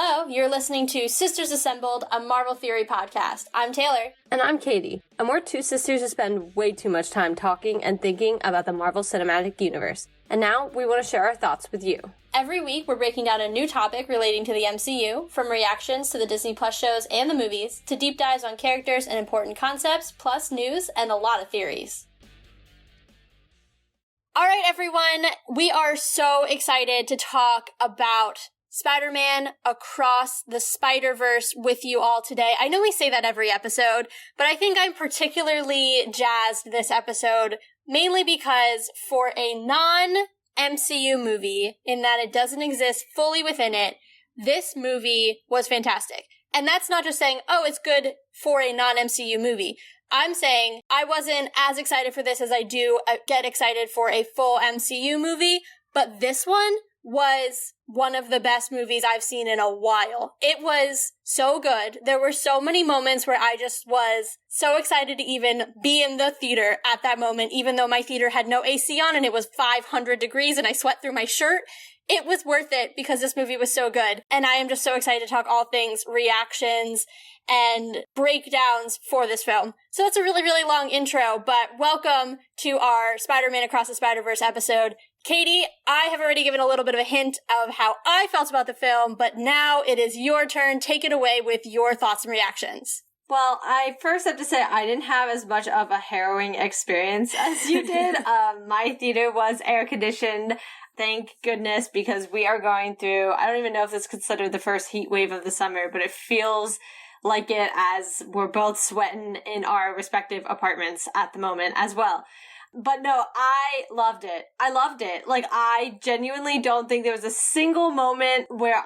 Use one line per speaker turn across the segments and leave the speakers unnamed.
Hello, you're listening to Sisters Assembled, a Marvel Theory podcast. I'm Taylor.
And I'm Katie. And we're two sisters who spend way too much time talking and thinking about the Marvel Cinematic Universe. And now we want to share our thoughts with you.
Every week, we're breaking down a new topic relating to the MCU, from reactions to the Disney Plus shows and the movies, to deep dives on characters and important concepts, plus news and a lot of theories. All right, everyone, we are so excited to talk about Spider-Man Across the Spider-Verse with you all today. I know we say that every episode, but I think I'm particularly jazzed this episode, mainly because for a non-MCU movie, in that it doesn't exist fully within it, this movie was fantastic. And that's not just saying, oh, it's good for a non-MCU movie. I'm saying I wasn't as excited for this as I do get excited for a full MCU movie, but this one was one of the best movies I've seen in a while. It was so good. There were so many moments where I just was so excited to even be in the theater at that moment, even though my theater had no AC on and it was 500 degrees and I sweat through my shirt. It was worth it because this movie was so good. And I am just so excited to talk all things reactions and breakdowns for this film. So that's a really, really long intro, but welcome to our Spider-Man Across the Spider-Verse episode. Katie, I have already given a little bit of a hint of how I felt about the film, but now it is your turn. Take it away with your thoughts and reactions.
Well, I first have to say I didn't have as much of a harrowing experience as you did. My theater was air-conditioned. Thank goodness, because we are going through, I don't even know if this is considered the first heat wave of the summer, but it feels like it as we're both sweating in our respective apartments at the moment as well. But no, I loved it. I loved it. Like, I genuinely don't think there was a single moment where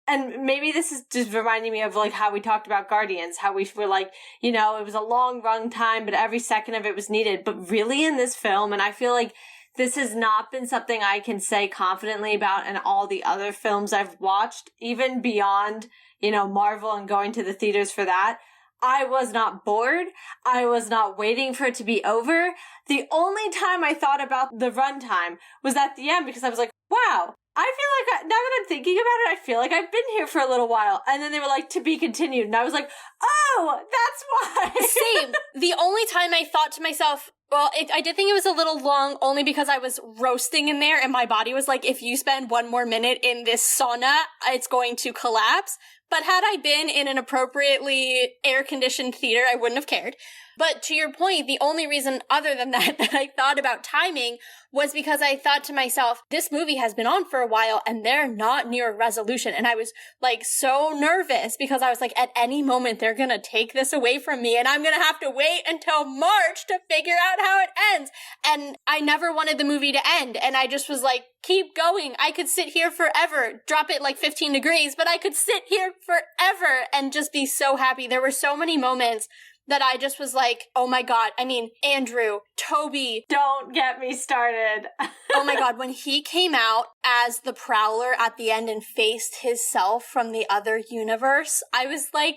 and maybe this is just reminding me of like how we talked about Guardians, how we were like, you know, it was a long run time, but every second of it was needed. But really in this film, and I feel like this has not been something I can say confidently about in all the other films I've watched, even beyond, you know, Marvel and going to the theaters for that. I was not bored. I was not waiting for it to be over. The only time I thought about the runtime was at the end because I was like, wow, I feel like, now that I'm thinking about it, I feel like I've been here for a little while. And then they were like, to be continued. And I was like, oh, that's why.
Same. The only time I thought to myself, well, I did think it was a little long only because I was roasting in there and my body was like, if you spend one more minute in this sauna, it's going to collapse. But had I been in an appropriately air-conditioned theater, I wouldn't have cared. But to your point, the only reason other than that I thought about timing was because I thought to myself, this movie has been on for a while and they're not near resolution. And I was like so nervous because I was like, at any moment they're going to take this away from me and I'm going to have to wait until March to figure out how it ends. And I never wanted the movie to end. And I just was like, keep going. I could sit here forever, drop it like 15 degrees, but I could sit here forever and just be so happy. There were so many moments that I just was like, oh my God. I mean, Andrew, Toby.
Don't get me started.
Oh my God. When he came out as the Prowler at the end and faced his self from the other universe, I was like,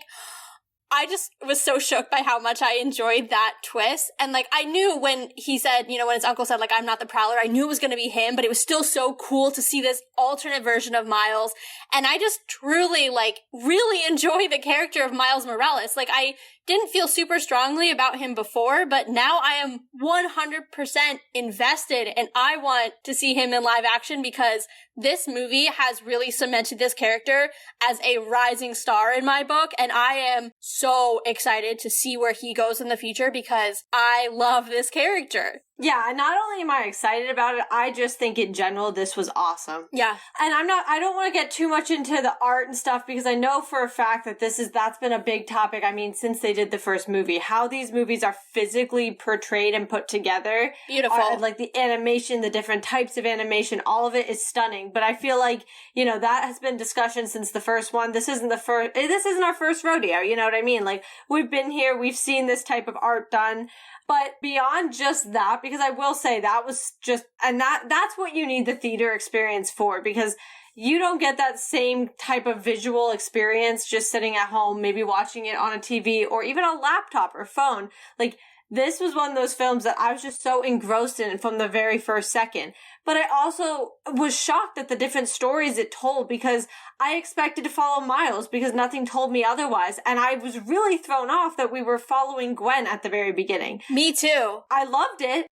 I just was so shook by how much I enjoyed that twist. And like, I knew when he said, you know, when his uncle said like, I'm not the Prowler, I knew it was going to be him, but it was still so cool to see this alternate version of Miles. And I just truly like really enjoy the character of Miles Morales. Like, I didn't feel super strongly about him before, but now I am 100% invested and I want to see him in live action because this movie has really cemented this character as a rising star in my book. And I am so excited to see where he goes in the future because I love this character.
Yeah, not only am I excited about it, I just think in general this was awesome.
Yeah.
And I don't want to get too much into the art and stuff because I know for a fact that that's been a big topic. I mean, since they did the first movie, how these movies are physically portrayed and put together.
Beautiful.
Like the animation, the different types of animation, all of it is stunning. But I feel like, you know, that has been discussion since the first one. This isn't our first rodeo. You know what I mean? Like, we've been here, we've seen this type of art done. But beyond just that, because I will say that was just, and that's what you need the theater experience for, because you don't get that same type of visual experience just sitting at home, maybe watching it on a TV or even a laptop or phone. Like, this was one of those films that I was just so engrossed in from the very first second. But I also was shocked at the different stories it told, because I expected to follow Miles because nothing told me otherwise. And I was really thrown off that we were following Gwen at the very beginning.
Me too.
I loved it.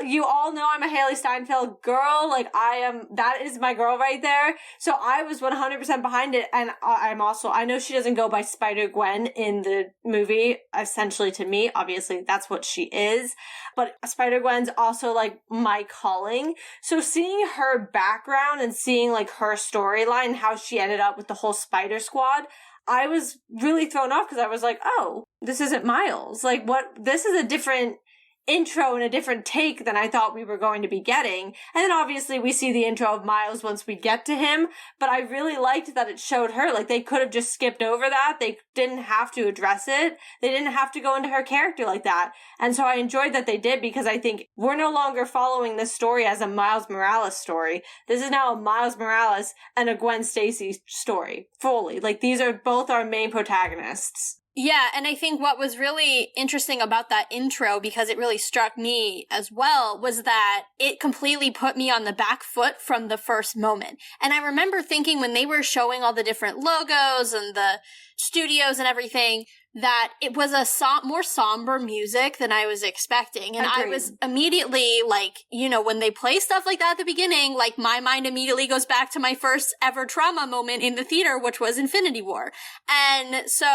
You all know I'm a Haley Steinfeld girl. Like, that is my girl right there. So I was 100% behind it. And I know she doesn't go by Spider-Gwen in the movie, essentially to me. Obviously, that's what she is. But Spider-Gwen's also like my calling. So seeing her background and seeing like her storyline, how she ended up with the whole Spider Squad, I was really thrown off because I was like, oh, this isn't Miles. Like, what? This is a different intro and a different take than I thought we were going to be getting. And then obviously we see the intro of Miles once we get to him, but I really liked that it showed her. Like, they could have just skipped over that. They didn't have to address it. They didn't have to go into her character like that. And so I enjoyed that they did, because I think we're no longer following this story as a Miles Morales story. This is now a Miles Morales and a Gwen Stacy story, fully. Like, these are both our main protagonists.
Yeah, and I think what was really interesting about that intro, because it really struck me as well, was that it completely put me on the back foot from the first moment. And I remember thinking when they were showing all the different logos and the studios and everything, that it was a more somber music than I was expecting. And
Agreed.
I was immediately like, when they play stuff like that at the beginning, like my mind immediately goes back to my first ever trauma moment in the theater, which was Infinity War. And so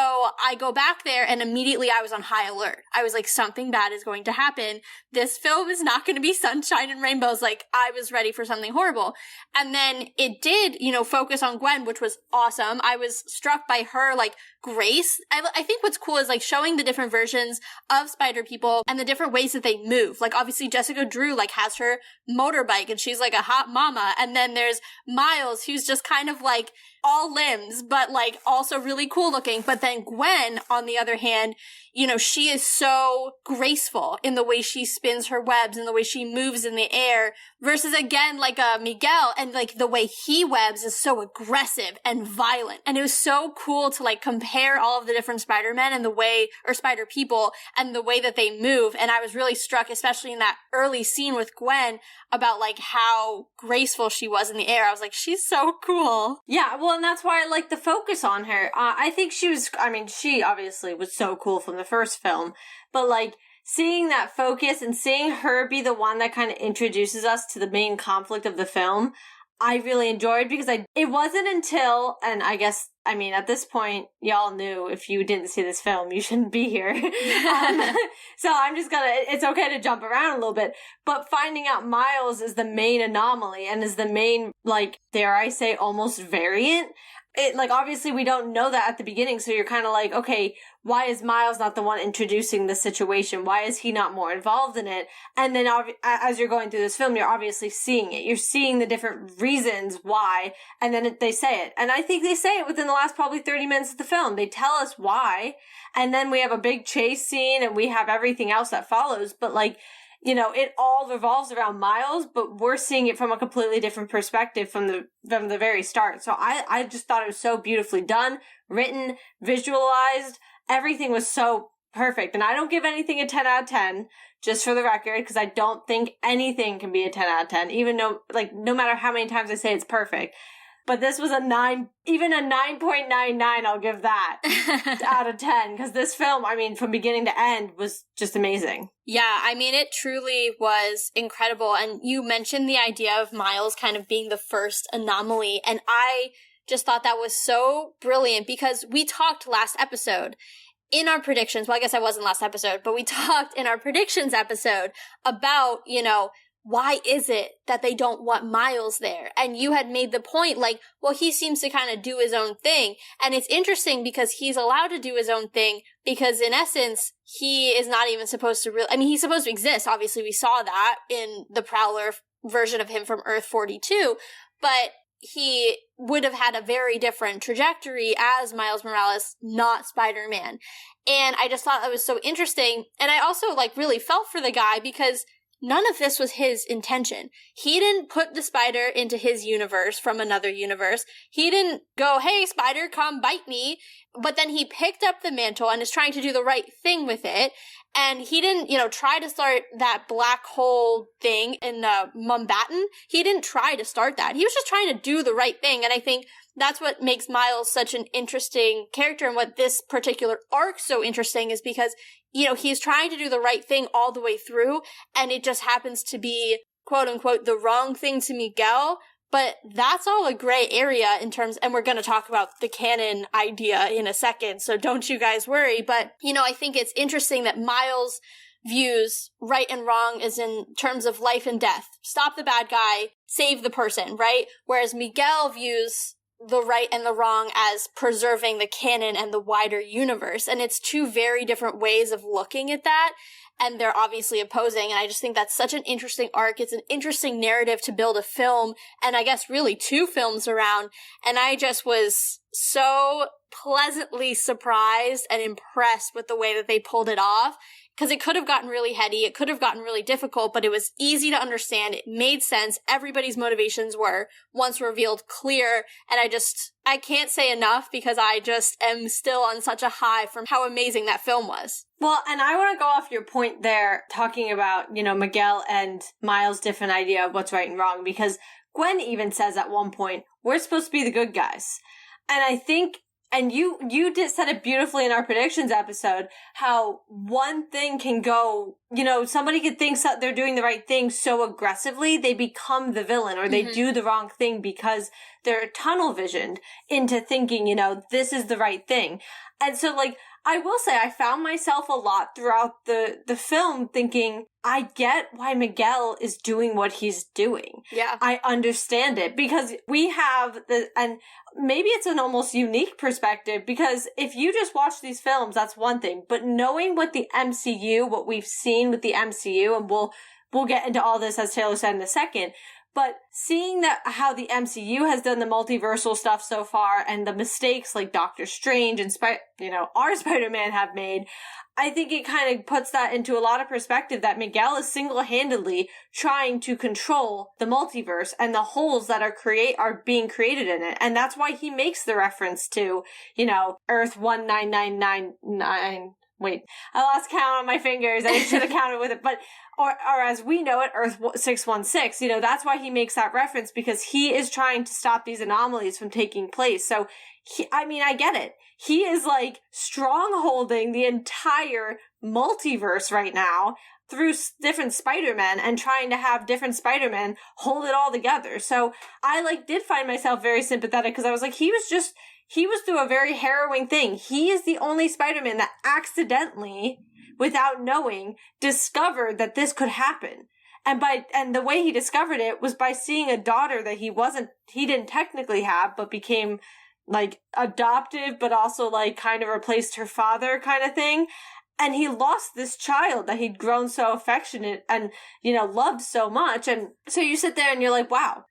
I go back there and immediately I was on high alert. I was like, something bad is going to happen. This film is not going to be sunshine and rainbows. Like, I was ready for something horrible. And then it did, focus on Gwen, which was awesome. I was struck by her, like, grace. I think what's cool is like showing the different versions of Spider People and the different ways that they move. Like, obviously Jessica Drew like has her motorbike and she's like a hot mama, and then there's Miles who's just kind of like all limbs but like also really cool looking. But then Gwen, on the other hand, she is so graceful in the way she spins her webs and the way she moves in the air, versus again like Miguel, and like the way he webs is so aggressive and violent. And it was so cool to like compare all of the different Spider-Men and Spider People and the way that they move. And I was really struck, especially in that early scene with Gwen, about like how graceful she was in the air. I was like, she's so cool.
Yeah, well, and that's why I like the focus on her. I think she obviously was so cool from the first film, but like seeing that focus and seeing her be the one that kind of introduces us to the main conflict of the film, I really enjoyed, because it wasn't until, and I guess, at this point, y'all knew if you didn't see this film, you shouldn't be here. So I'm just it's okay to jump around a little bit, but finding out Miles is the main anomaly and is the main, like, dare I say, almost variant. Obviously we don't know that at the beginning, so you're kind of like, okay, why is Miles not the one introducing the situation? Why is he not more involved in it? And then as you're going through this film, you're obviously seeing it. You're seeing the different reasons why, and then they say it. And I think they say it within the last probably 30 minutes of the film. They tell us why, and then we have a big chase scene, and we have everything else that follows, but like, it all revolves around Miles, but we're seeing it from a completely different perspective from the very start. So I just thought it was so beautifully done, written, visualized. Everything was so perfect. And I don't give anything a 10 out of 10, just for the record, because I don't think anything can be a 10 out of 10, even though, like, no matter how many times I say it's perfect. But this was a 9, even a 9.99, I'll give that out of 10. Because this film, from beginning to end, was just amazing.
Yeah, it truly was incredible. And you mentioned the idea of Miles kind of being the first anomaly. And I just thought that was so brilliant, because we talked last episode in our predictions. Well, I guess I wasn't last episode, but we talked in our predictions episode about, why is it that they don't want Miles there? And you had made the point, like, well, he seems to kind of do his own thing. And it's interesting because he's allowed to do his own thing because, in essence, he is not even supposed to he's supposed to exist. Obviously, we saw that in the Prowler version of him from Earth 42. But he would have had a very different trajectory as Miles Morales, not Spider-Man. And I just thought that was so interesting. And I also, like, really felt for the guy, because none of this was his intention. He didn't put the spider into his universe from another universe. He didn't go, hey, spider, come bite me. But then he picked up the mantle and is trying to do the right thing with it. And he didn't, try to start that black hole thing in Mumbattan. He didn't try to start that. He was just trying to do the right thing. And I think that's what makes Miles such an interesting character, and what this particular arc so interesting is because, he's trying to do the right thing all the way through, and it just happens to be, quote unquote, the wrong thing to Miguel. But that's all a gray area in terms, and we're going to talk about the canon idea in a second, so don't you guys worry. But, I think it's interesting that Miles views right and wrong as in terms of life and death. Stop the bad guy, save the person, right? Whereas Miguel views the right and the wrong as preserving the canon and the wider universe. And it's two very different ways of looking at that. And they're obviously opposing. And I just think that's such an interesting arc. It's an interesting narrative to build a film, and I guess really two films around. And I just was so pleasantly surprised and impressed with the way that they pulled it off. Because it could have gotten really heady, it could have gotten really difficult, but it was easy to understand, it made sense, everybody's motivations were, once revealed, clear, and I can't say enough because I just am still on such a high from how amazing that film was.
Well, and I want to go off your point there, talking about, Miguel and Miles' different idea of what's right and wrong, because Gwen even says at one point, we're supposed to be the good guys. And I think, and you said it beautifully in our predictions episode, how one thing can go, somebody could think they're doing the right thing so aggressively, they become the villain, or they do the wrong thing because they're tunnel visioned into thinking, this is the right thing. And so, I will say I found myself a lot throughout the film thinking, I get why Miguel is doing what he's doing.
Yeah.
I understand it because we have and maybe it's an almost unique perspective, because if you just watch these films, that's one thing, but knowing what we've seen with the MCU, and we'll get into all this as Taylor said in a second, but seeing how the MCU has done the multiversal stuff so far, and the mistakes like Doctor Strange and our Spider-Man have made, I think it kind of puts that into a lot of perspective that Miguel is single-handedly trying to control the multiverse and the holes that are being created in it. And that's why he makes the reference to, Earth 19999. Wait, I lost count on my fingers. I should have counted with it. But, or as we know it, Earth 616, that's why he makes that reference, because he is trying to stop these anomalies from taking place. So, I get it. He is strong-holding the entire multiverse right now through different Spider-Men and trying to have different Spider-Men hold it all together. So I did find myself very sympathetic, because I was he was through a very harrowing thing. He is the only Spider-Man that accidentally, without knowing, discovered that this could happen. And the way he discovered it was by seeing a daughter that he didn't technically have, but became adoptive, but also kind of replaced her father kind of thing. And he lost this child that he'd grown so affectionate and, loved so much. And so you sit there and you're like, wow.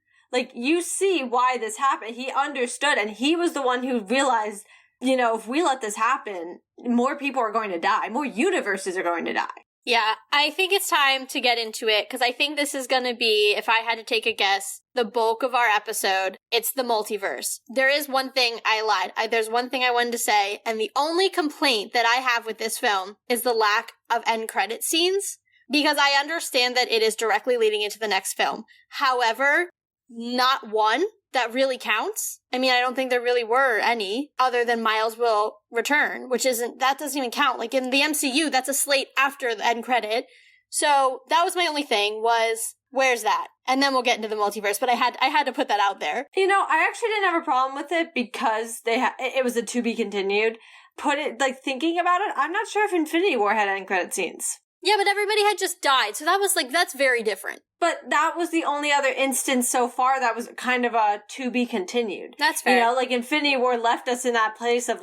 You see why this happened. He understood, and he was the one who realized, if we let this happen, more people are going to die. More universes are going to die.
Yeah, I think it's time to get into it, because I think this is going to be, if I had to take a guess, the bulk of our episode. It's the multiverse. There is one thing I lied. There's one thing I wanted to say, and the only complaint that I have with this film is the lack of end credit scenes, because I understand that it is directly leading into the next film. However, not one that really counts. I don't think there really were any, other than Miles will return, that doesn't even count. In the MCU, that's a slate after the end credit. So that was my only thing, was, where's that? And then we'll get into the multiverse, but I had to put that out there.
I actually didn't have a problem with it, because it was a to be continued. Thinking about it, I'm not sure if Infinity War had end credit scenes.
Yeah, but everybody had just died, so that was that's very different.
But that was the only other instance so far that was kind of a to be continued.
That's fair.
Infinity War left us in that place of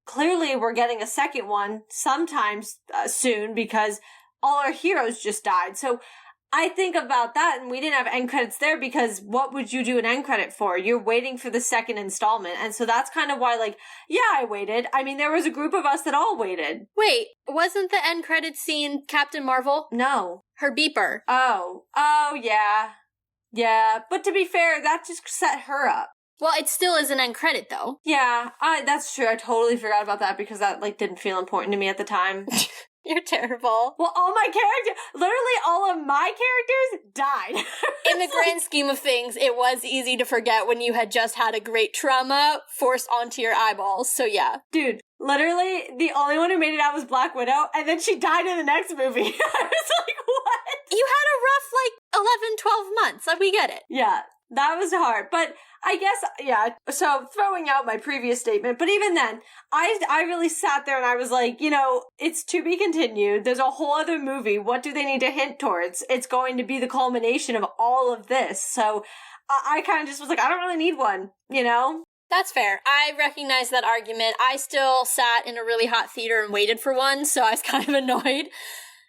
clearly we're getting a second one sometimes soon, because all our heroes just died. So I think about that, and we didn't have end credits there, because what would you do an end credit for? You're waiting for the second installment. And so that's kind of why, I waited. There was a group of us that all waited.
Wait, wasn't the end credit scene Captain Marvel?
No.
Her beeper.
Oh, yeah. Yeah, but to be fair, that just set her up.
Well, it still is an end credit, though.
Yeah, that's true. I totally forgot about that because that, like, didn't feel important to me at the time.
You're terrible.
Well, literally all of my characters died.
In the grand scheme of things, it was easy to forget when you had just had a great trauma forced onto your eyeballs, so yeah.
Dude, literally, the only one who made it out was Black Widow, and then she died in the next movie. I was like, what?
You had a rough, 11, 12 months. We get it.
Yeah, that was hard. But I guess, yeah, so throwing out my previous statement, but even then, I really sat there and I was like, it's to be continued. There's a whole other movie. What do they need to hint towards? It's going to be the culmination of all of this. So I kind of just was like, I don't really need one,
That's fair. I recognize that argument. I still sat in a really hot theater and waited for one, so I was kind of annoyed.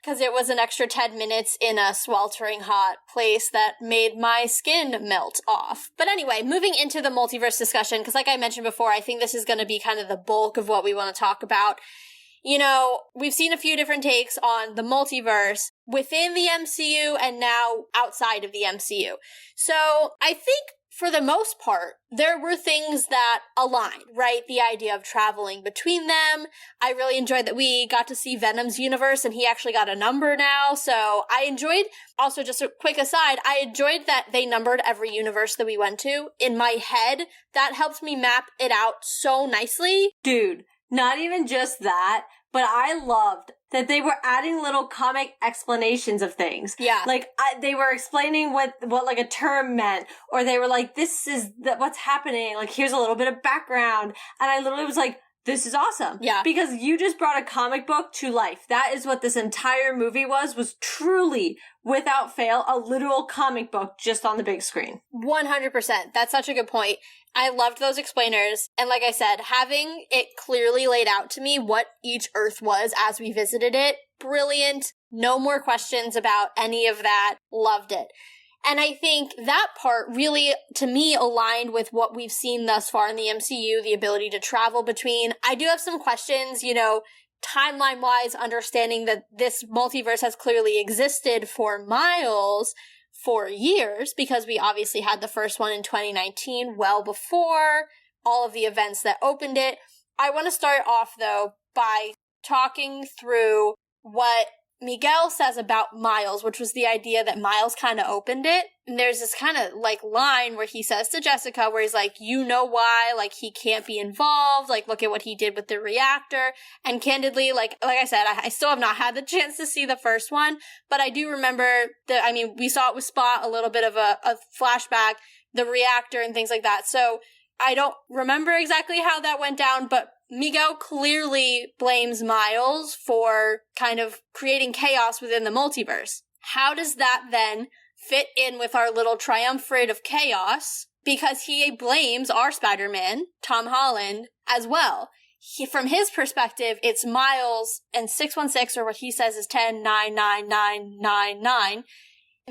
Because it was an extra 10 minutes in a sweltering hot place that made my skin melt off. But anyway, moving into the multiverse discussion, because like I mentioned before, I think this is going to be kind of the bulk of what we want to talk about. We've seen a few different takes on the multiverse within the MCU and now outside of the MCU. So I think for the most part, there were things that aligned, right? The idea of traveling between them. I really enjoyed that we got to see Venom's universe and he actually got a number now. So I enjoyed, also just a quick aside, I enjoyed that they numbered every universe that we went to. In my head, that helped me map it out so nicely.
Dude, not even just that, but I loved that they were adding little comic explanations of things.
Yeah.
Like, they were explaining what like a term meant, or they were like, this is what's happening. Like, here's a little bit of background. And I literally was like, this is awesome.
Yeah.
Because you just brought a comic book to life. That is what this entire movie was truly, without fail, a literal comic book just on the big screen.
100%. That's such a good point. I loved those explainers. And like I said, having it clearly laid out to me what each Earth was as we visited it, brilliant. No more questions about any of that. Loved it. And I think that part really, to me, aligned with what we've seen thus far in the MCU, the ability to travel between. I do have some questions, timeline-wise, understanding that this multiverse has clearly existed for Miles for years, because we obviously had the first one in 2019, well before all of the events that opened it. I want to start off, though, by talking through what Miguel says about Miles, which was the idea that Miles kind of opened it. And there's this kind of line where he says to Jessica, where he's like, why, he can't be involved, look at what he did with the reactor. And candidly, like I said, I still have not had the chance to see the first one, but I do remember we saw it with Spot, a little bit of a flashback, the reactor and things like that. So I don't remember exactly how that went down, but Miguel clearly blames Miles for kind of creating chaos within the multiverse. How does that then fit in with our little triumvirate of chaos? Because he blames our Spider-Man, Tom Holland, as well. From his perspective, it's Miles and 616, or what he says is 10-9-9-9-9-9,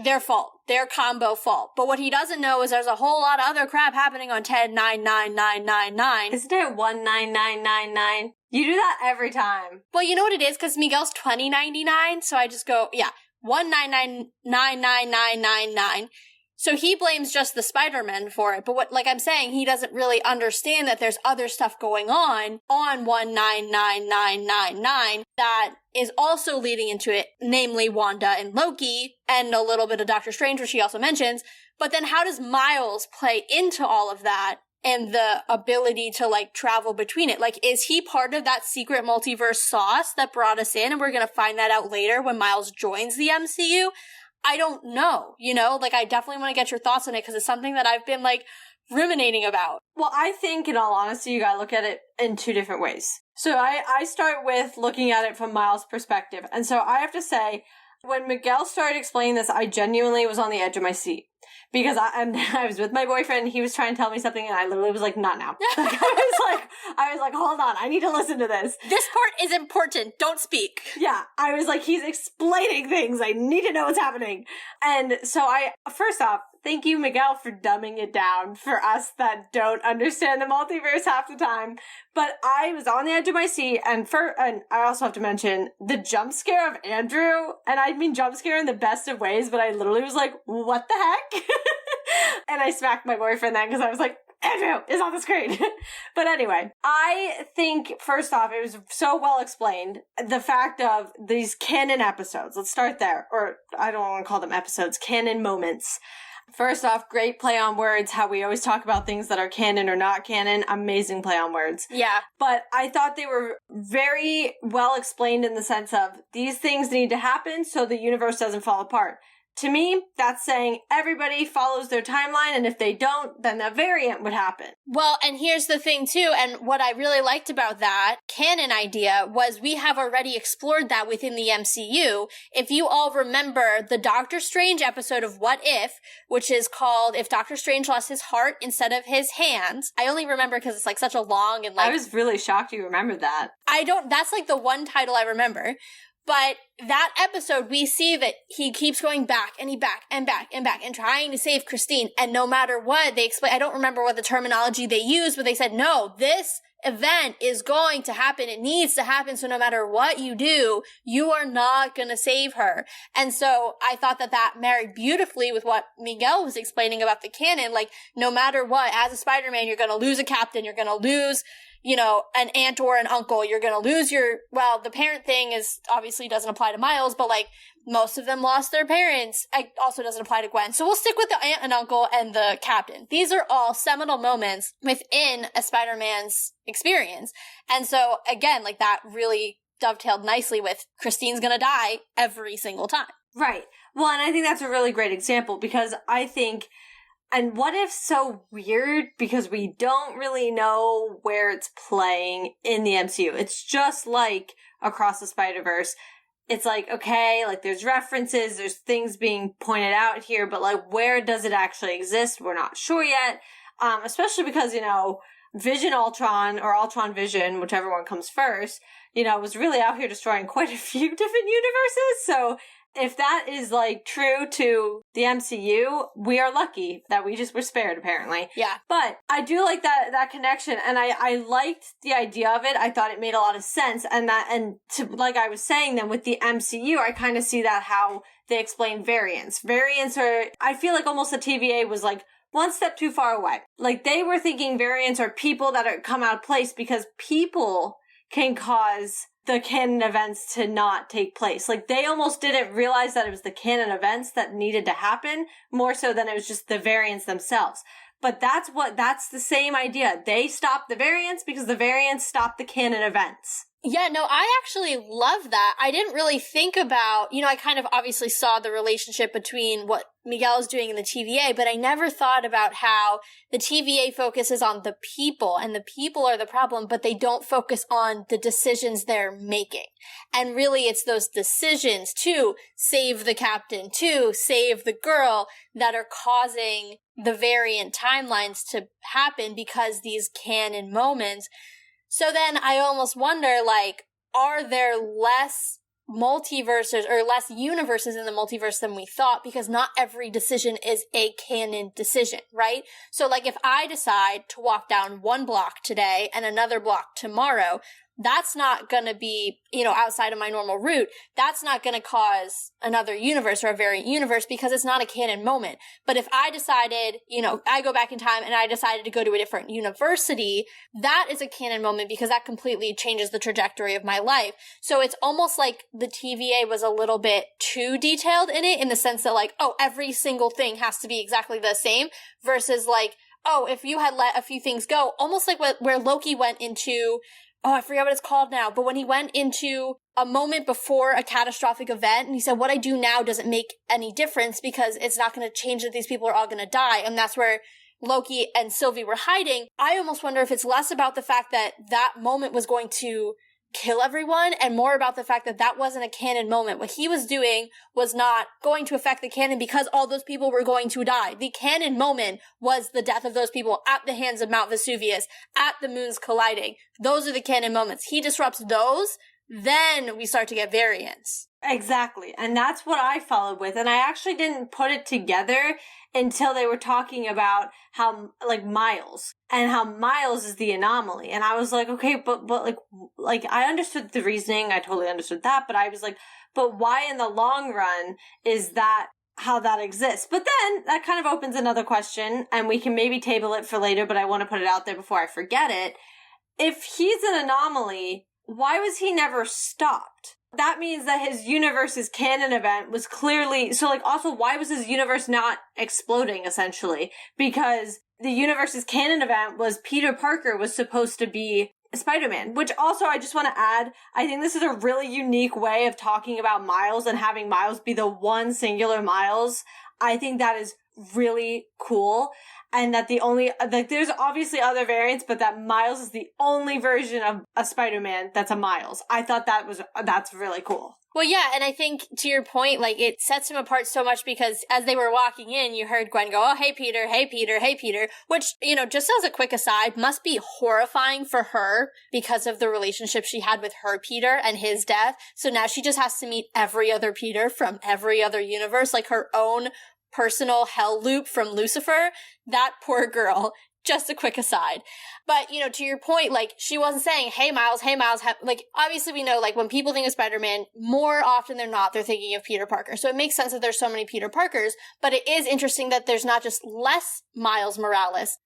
their fault, their combo fault. But what he doesn't know is there's a whole lot of other crap happening on 10-9-9-9-9-9.
Isn't it 19999? You do that every time.
Well, you know what it is? Because Miguel's 2099, so I just go, 1999999. So he blames just the Spider-Man for it. But what, I'm saying, he doesn't really understand that there's other stuff going on 199999 that is also leading into it, namely Wanda and Loki, and a little bit of Doctor Strange, which he also mentions. But then how does Miles play into all of that and the ability to, travel between it? Is he part of that secret multiverse sauce that brought us in, and we're gonna find that out later when Miles joins the MCU? I don't know, I definitely want to get your thoughts on it because it's something that I've been, ruminating about.
Well, I think, in all honesty, you gotta look at it in two different ways. So I start with looking at it from Miles' perspective. And so I have to say, when Miguel started explaining this, I genuinely was on the edge of my seat. Because I was with my boyfriend, he was trying to tell me something, and I literally was like, not now. I was like, hold on, I need to listen to this.
This part is important, don't speak.
Yeah, I was like, he's explaining things, I need to know what's happening. And so first off, thank you, Miguel, for dumbing it down for us that don't understand the multiverse half the time. But I was on the edge of my seat, and I also have to mention the jump scare of Andrew, and I mean jump scare in the best of ways, but I literally was like, what the heck? And I smacked my boyfriend then because I was like, Andrew is on the screen. But anyway, I think, first off, it was so well explained. The fact of these canon episodes. Let's start there. Or I don't want to call them episodes, canon moments. First off, great play on words, how we always talk about things that are canon or not canon. Amazing play on words.
Yeah.
But I thought they were very well explained in the sense of these things need to happen so the universe doesn't fall apart. To me, that's saying everybody follows their timeline, and if they don't, then a variant would happen.
Well, and here's the thing, too, and what I really liked about that canon idea was we have already explored that within the MCU. If you all remember the Doctor Strange episode of What If, which is called If Doctor Strange Lost His Heart Instead of His Hands. I only remember because it's like such a long and like...
I was really shocked you remembered that.
That's like the one title I remember. But that episode, we see that he keeps going back and back and trying to save Christine. And no matter what, they explain, I don't remember what the terminology they used, but they said, no, this event is going to happen. It needs to happen. So no matter what you do, you are not going to save her. And so I thought that married beautifully with what Miguel was explaining about the canon. Like, no matter what, as a Spider-Man, you're going to lose a captain. You're going to lose, an aunt or an uncle. You're going to lose the parent thing is obviously doesn't apply to Miles, but like most of them lost their parents. It also doesn't apply to Gwen. So we'll stick with the aunt and uncle and the captain. These are all seminal moments within a Spider-Man's experience. And so again, like that really dovetailed nicely with Christine's going to die every single time.
Right. Well, and I think that's a really great example because I think, and What If's so weird because we don't really know where it's playing in the MCU. It's just like Across the Spider-Verse. It's like, okay, like there's references, there's things being pointed out here, but like where does it actually exist? We're not sure yet. Especially because, Vision Ultron or Ultron Vision, whichever one comes first, was really out here destroying quite a few different universes. So if that is like true to the MCU, we are lucky that we just were spared, apparently.
Yeah.
But I do like that connection, and I liked the idea of it. I thought it made a lot of sense, and like I was saying, then with the MCU, I kind of see that how they explain variants. Variants are, I feel like almost the TVA was like one step too far away. Like they were thinking variants are people that are come out of place because people can cause the canon events to not take place. Like, they almost didn't realize that it was the canon events that needed to happen, more so than it was just the variants themselves. But that's the same idea. They stopped the variants because the variants stopped the canon events.
Yeah, no, I actually love that. I didn't really think about, I kind of obviously saw the relationship between what Miguel is doing in the TVA, but I never thought about how the TVA focuses on the people, and the people are the problem, but they don't focus on the decisions they're making. And really, it's those decisions to save the captain, to save the girl, that are causing the variant timelines to happen because these canon moments. So then I almost wonder, like, are there less multiverses or less universes in the multiverse than we thought? Because not every decision is a canon decision, right? So, like, if I decide to walk down one block today and another block tomorrow, that's not going to be, outside of my normal route. That's not going to cause another universe or a variant universe because it's not a canon moment. But if I decided, I go back in time and I decided to go to a different university, that is a canon moment because that completely changes the trajectory of my life. So it's almost like the TVA was a little bit too detailed in it, in the sense that, like, oh, every single thing has to be exactly the same, versus like, oh, if you had let a few things go, almost like where Loki went into, I forget what it's called now, but when he went into a moment before a catastrophic event, and he said, what I do now doesn't make any difference because it's not going to change that these people are all going to die. And that's where Loki and Sylvie were hiding. I almost wonder if it's less about the fact that that moment was going to kill everyone and more about the fact that that wasn't a canon moment. What he was doing was not going to affect the canon because all those people were going to die. The canon moment was the death of those people at the hands of Mount Vesuvius, at the moons colliding. Those are the canon moments. He disrupts those, then we start to get variants.
Exactly. And that's what I followed with. And I actually didn't put it together until they were talking about how, like, Miles, and how Miles is the anomaly. And I was like, okay, but like, I understood the reasoning. I totally understood that. But I was like, but why in the long run is that how that exists. But then that kind of opens another question, and we can maybe table it for later, but I want to put it out there before I forget it. If he's an anomaly, why was he never stopped? That means that his universe's canon event was clearly, so like also why was his universe not exploding essentially? Because the universe's canon event was Peter Parker was supposed to be Spider-Man, which also I just want to add, I think this is a really unique way of talking about Miles and having Miles be the one singular Miles. I think that is really cool. And that the only, like, there's obviously other variants, but that Miles is the only version of a Spider-Man that's a Miles. I thought that's really cool.
Well, yeah, and I think, to your point, like, it sets him apart so much because as they were walking in, you heard Gwen go, oh, hey, Peter, hey, Peter, hey, Peter, which, you know, just as a quick aside, must be horrifying for her because of the relationship she had with her Peter and his death. So now she just has to meet every other Peter from every other universe, like her own personal hell loop from Lucifer. That poor girl. Just a quick aside. But, you know, to your point, like, she wasn't saying, hey, Miles, like, obviously we know, like, when people think of Spider-Man, more often than not, they're thinking of Peter Parker. So it makes sense that there's so many Peter Parkers, but it is interesting that there's not just less Miles Morales,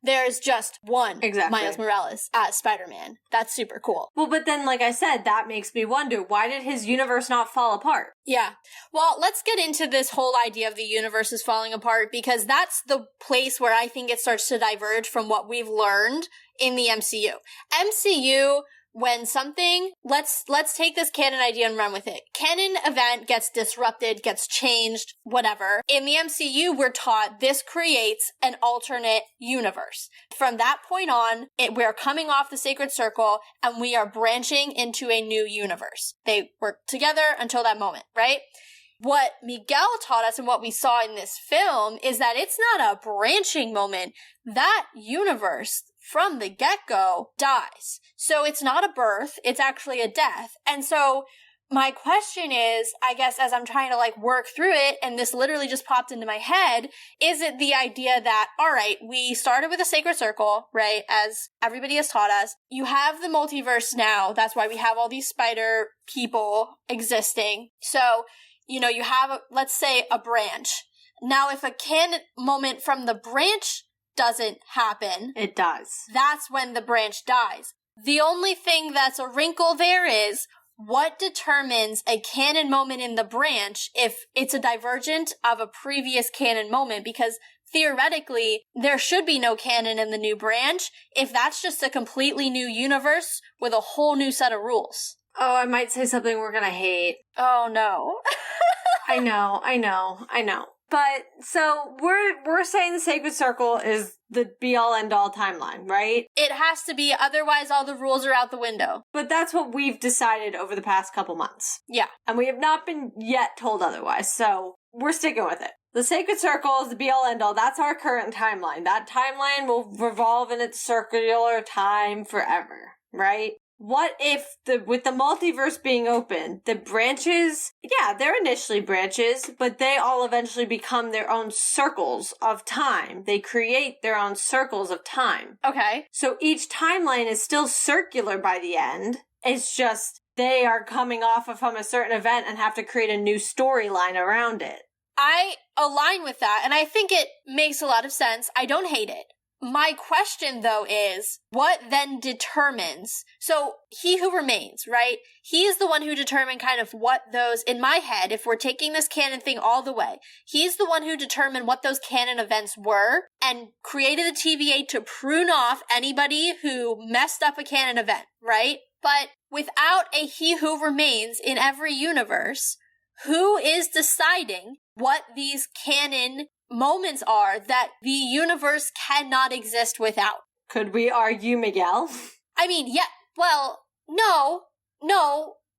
there's just one Miles Morales as Spider-Man. That's super cool.
Well, but then, like I said, that makes me wonder, why did his universe not fall apart?
Yeah. Well, let's get into this whole idea of the universes falling apart, because that's the place where I think it starts to diverge from what we've learned in the MCU. MCU, when something, let's take this canon idea and run with it. Canon event gets disrupted, gets changed, whatever. In the MCU, we're taught this creates an alternate universe. From that point on, we're coming off the sacred circle and we are branching into a new universe. They work together until that moment, right? What Miguel taught us and what we saw in this film is that it's not a branching moment. That universe from the get-go dies. So it's not a birth, it's actually a death. And so my question is, I guess as I'm trying to like work through it, and this literally just popped into my head, is it the idea that, all right, we started with a sacred circle, right, as everybody has taught us. You have the multiverse now. That's why we have all these spider people existing. So, you know, you have, let's say, a branch. Now, if a canon moment from the branch doesn't happen,
it does.
That's when the branch dies. The only thing that's a wrinkle there is, what determines a canon moment in the branch if it's a divergent of a previous canon moment? Because theoretically, there should be no canon in the new branch if that's just a completely new universe with a whole new set of rules.
Oh, I might say something we're gonna hate.
Oh, no.
I know. But, so, we're saying the Sacred Circle is the be-all, end-all timeline, right?
It has to be, otherwise all the rules are out the window.
But that's what we've decided over the past couple months.
Yeah.
And we have not been yet told otherwise, so we're sticking with it. The Sacred Circle is the be-all, end-all. That's our current timeline. That timeline will revolve in its circular time forever, right? What if with the multiverse being open, the branches, yeah, they're initially branches, but they all eventually become their own circles of time. They create their own circles of time.
Okay.
So each timeline is still circular by the end. It's just they are coming off from a certain event and have to create a new storyline around it.
I align with that, and I think it makes a lot of sense. I don't hate it. My question, though, is what then determines? So he who remains, right? He is the one who determined kind of what those, in my head, if we're taking this canon thing all the way, he's the one who determined what those canon events were and created the TVA to prune off anybody who messed up a canon event, right? But without a he who remains in every universe, who is deciding what these canon moments are that the universe cannot exist without?
Could we argue Miguel?
I mean, yeah, well, no,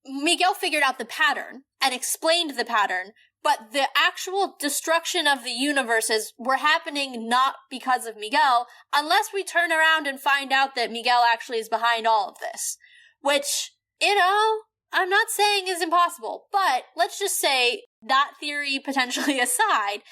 Miguel figured out the pattern and explained the pattern, but the actual destruction of the universes were happening not because of Miguel, unless we turn around and find out that Miguel actually is behind all of this, which, you know, I'm not saying is impossible, but let's just say that theory potentially aside,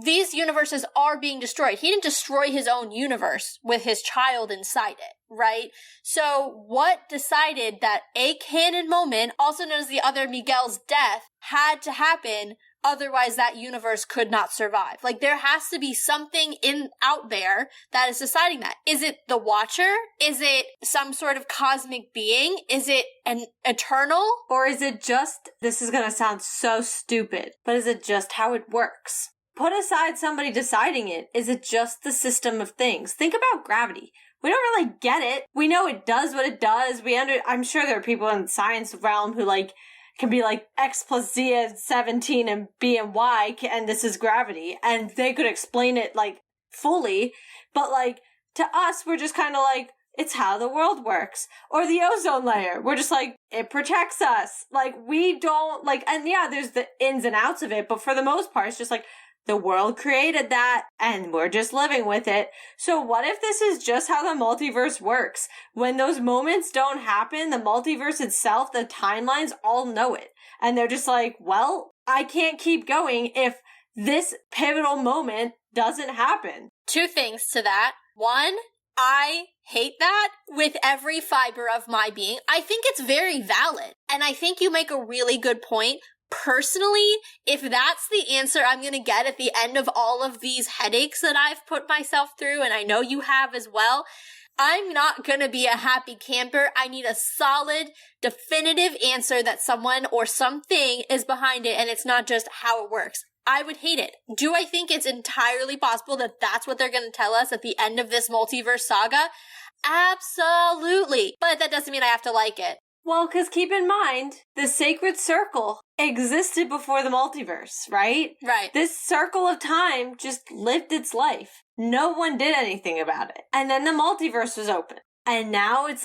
these universes are being destroyed. He didn't destroy his own universe with his child inside it, right? So what decided that a canon moment, also known as the other Miguel's death, had to happen Otherwise, that universe could not survive. Like, there has to be something out there that is deciding that. Is it the Watcher? Is it some sort of cosmic being? Is it an eternal?
Or is it just, this is gonna sound so stupid, but is it just how it works? Put aside somebody deciding it. Is it just the system of things? Think about gravity. We don't really get it. We know it does what it does. I'm sure there are people in the science realm who can be like X plus Z is 17 and B and Y and this is gravity. And they could explain it fully. But to us, we're just kind of it's how the world works. Or the ozone layer. We're just it protects us. We don't and yeah, there's the ins and outs of it. But for the most part, it's just the world created that, and we're just living with it. So what if this is just how the multiverse works? When those moments don't happen, the multiverse itself, the timelines all know it. And they're just well, I can't keep going if this pivotal moment doesn't happen.
Two things to that. One, I hate that with every fiber of my being. I think it's very valid. And I think you make a really good point. Personally, if that's the answer I'm going to get at the end of all of these headaches that I've put myself through, and I know you have as well, I'm not going to be a happy camper. I need a solid, definitive answer that someone or something is behind it, and it's not just how it works. I would hate it. Do I think it's entirely possible that that's what they're going to tell us at the end of this multiverse saga? Absolutely. But that doesn't mean I have to like it.
Well, because keep in mind, the sacred circle existed before the multiverse, right?
Right.
This circle of time just lived its life. No one did anything about it. And then the multiverse was open. And now it's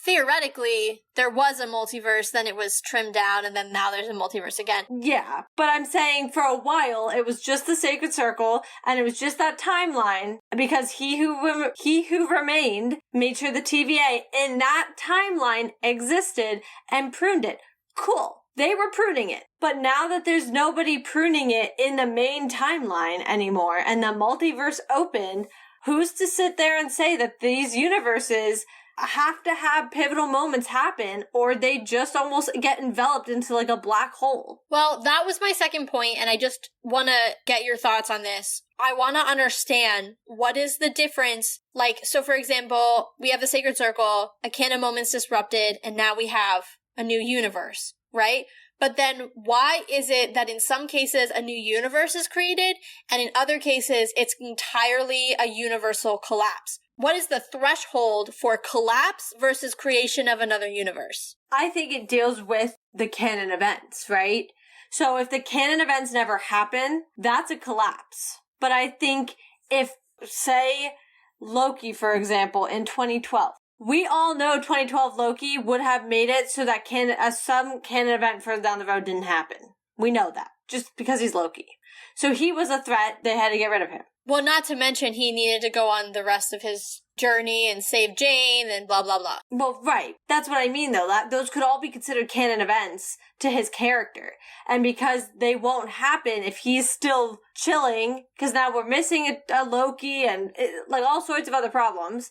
theoretically, there was a multiverse, then it was trimmed down, and then now there's a multiverse again.
Yeah, but I'm saying for a while, it was just the sacred circle, and it was just that timeline, because he who remained made sure the TVA in that timeline existed and pruned it. Cool. They were pruning it. But now that there's nobody pruning it in the main timeline anymore, and the multiverse opened, who's to sit there and say that these universes have to have pivotal moments happen, or they just almost get enveloped into a black hole?
Well, that was my second point, and I just want to get your thoughts on this. I want to understand, what is the difference? So for example, we have the sacred circle, a canon moment's disrupted, and now we have a new universe, right? But then why is it that in some cases a new universe is created, and in other cases it's entirely a universal collapse? What is the threshold for collapse versus creation of another universe?
I think it deals with the canon events, right? So if the canon events never happen, that's a collapse. But I think if, say, Loki, for example, in 2012, we all know 2012 Loki would have made it so that some canon event further down the road didn't happen. We know that, just because he's Loki. So he was a threat, they had to get rid of him.
Well, not to mention he needed to go on the rest of his journey and save Jane and blah, blah, blah.
Well, right. That's what I mean, though. Those could all be considered canon events to his character. And because they won't happen if he's still chilling, because now we're missing a Loki and all sorts of other problems.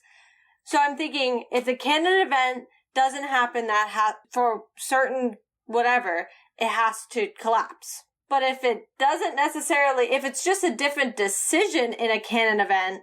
So I'm thinking, if the canon event doesn't happen for certain whatever, it has to collapse. But if it doesn't necessarily, if it's just a different decision in a canon event,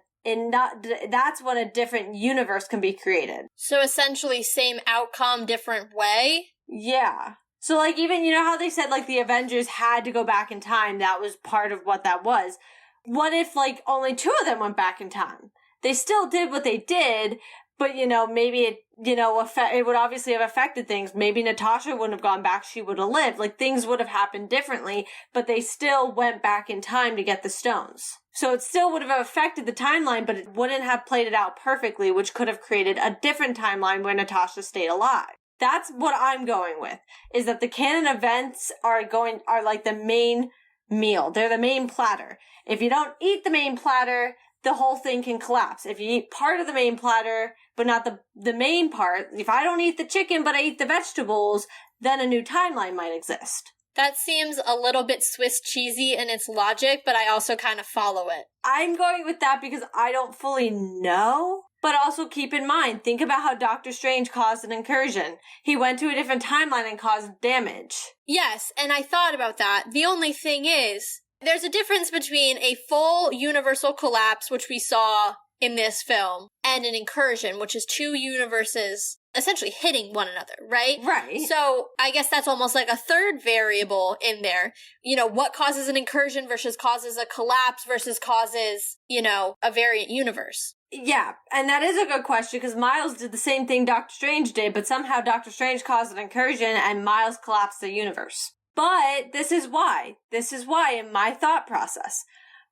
that's when a different universe can be created.
So essentially same outcome, different way?
Yeah. So even, how they said the Avengers had to go back in time, that was part of what that was. What if only two of them went back in time? They still did what they did, but maybe it, it would obviously have affected things. Maybe Natasha wouldn't have gone back, she would have lived. Things would have happened differently, but they still went back in time to get the stones. So it still would have affected the timeline, but it wouldn't have played it out perfectly, which could have created a different timeline where Natasha stayed alive. That's what I'm going with, is that the canon events are the main meal. They're the main platter. If you don't eat the main platter, the whole thing can collapse. If you eat part of the main platter, but not the main part, if I don't eat the chicken, but I eat the vegetables, then a new timeline might exist.
That seems a little bit Swiss cheesy in its logic, but I also kind of follow it.
I'm going with that because I don't fully know. But also keep in mind, think about how Doctor Strange caused an incursion. He went to a different timeline and caused damage.
Yes, and I thought about that. The only thing is, there's a difference between a full universal collapse, which we saw in this film, and an incursion, which is two universes essentially hitting one another, right?
Right.
So I guess that's almost like a third variable in there. You know, what causes an incursion versus causes a collapse versus causes, you know, a variant universe.
Yeah, and that is a good question, because Miles did the same thing Doctor Strange did, but somehow Doctor Strange caused an incursion and Miles collapsed the universe. But this is why. This is why, in my thought process,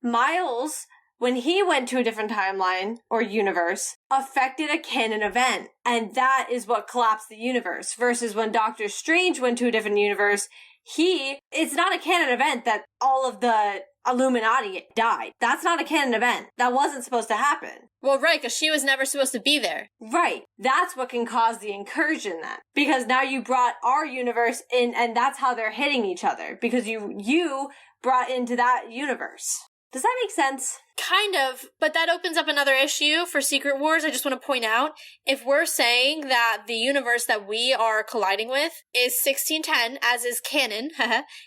Miles, when he went to a different timeline or universe, affected a canon event. And that is what collapsed the universe. Versus when Doctor Strange went to a different universe, it's not a canon event that all of the Illuminati died. That's not a canon event. That wasn't supposed to happen.
Well, right, because she was never supposed to be there.
Right. That's what can cause the incursion then. Because now you brought our universe in, and that's how they're hitting each other. Because you brought into that universe. Does that make sense?
Kind of, but that opens up another issue for Secret Wars. I just want to point out, if we're saying that the universe that we are colliding with is 1610, as is canon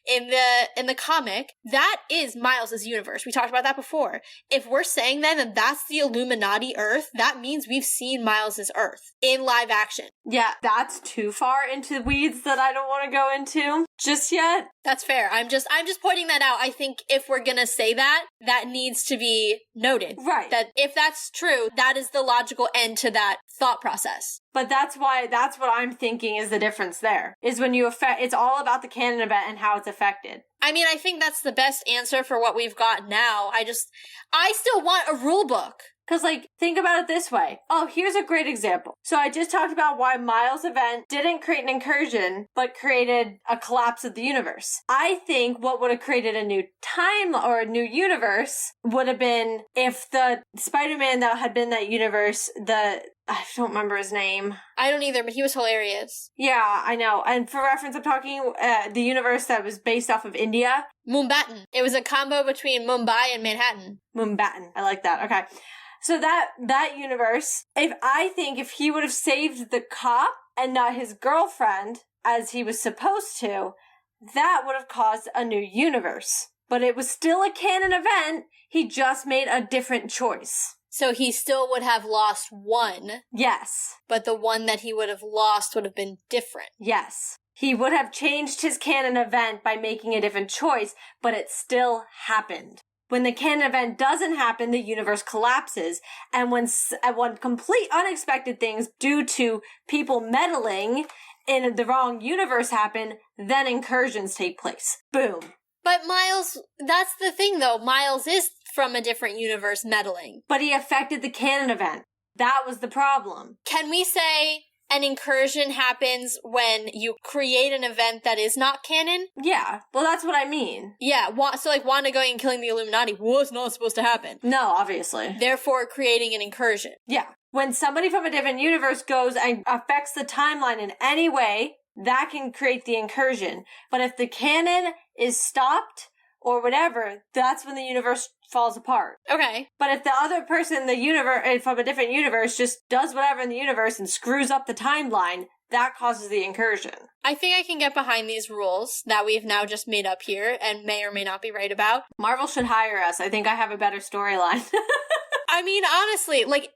in the comic, that is Miles's universe. We talked about that before. If we're saying then that that's the Illuminati Earth, that means we've seen Miles's Earth in live action.
Yeah, that's too far into the weeds that I don't want to go into just yet.
That's fair. I'm just pointing that out. I think if we're gonna say that, that needs to be noted.
Right.
That if that's true, that is the logical end to that thought process.
But that's what I'm thinking is the difference there. Is when it's all about the canon event and how it's affected.
I mean, I think that's the best answer for what we've got now. I still want a rule book.
Because, think about it this way. Oh, here's a great example. So I just talked about why Miles' event didn't create an incursion, but created a collapse of the universe. I think what would have created a new time or a new universe would have been if the Spider-Man that had been in that universe, I don't remember his name.
I don't either, but he was hilarious.
Yeah, I know. And for reference, I'm talking the universe that was based off of India.
Mumbattan. It was a combo between Mumbai and Manhattan.
Mumbattan. I like that. Okay. So that universe, if he would have saved the cop and not his girlfriend, as he was supposed to, that would have caused a new universe. But it was still a canon event, he just made a different choice.
So he still would have lost one.
Yes.
But the one that he would have lost would have been different.
Yes. He would have changed his canon event by making a different choice, but it still happened. When the canon event doesn't happen, the universe collapses. And when complete unexpected things due to people meddling in the wrong universe happen, then incursions take place. Boom.
But Miles, that's the thing though. Miles is from a different universe meddling.
But he affected the canon event. That was the problem.
Can we say an incursion happens when you create an event that is not canon?
Yeah, well, that's what I mean.
Yeah, so Wanda going and killing the Illuminati was not supposed to happen.
No, obviously.
Therefore, creating an incursion.
Yeah. When somebody from a different universe goes and affects the timeline in any way, that can create the incursion. But if the canon is stopped or whatever, that's when the universe falls apart.
Okay.
But if the other person in the universe, from a different universe, just does whatever in the universe and screws up the timeline, that causes the incursion.
I think I can get behind these rules that we've now just made up here and may or may not be right about.
Marvel should hire us. I think I have a better storyline.
I mean, honestly, even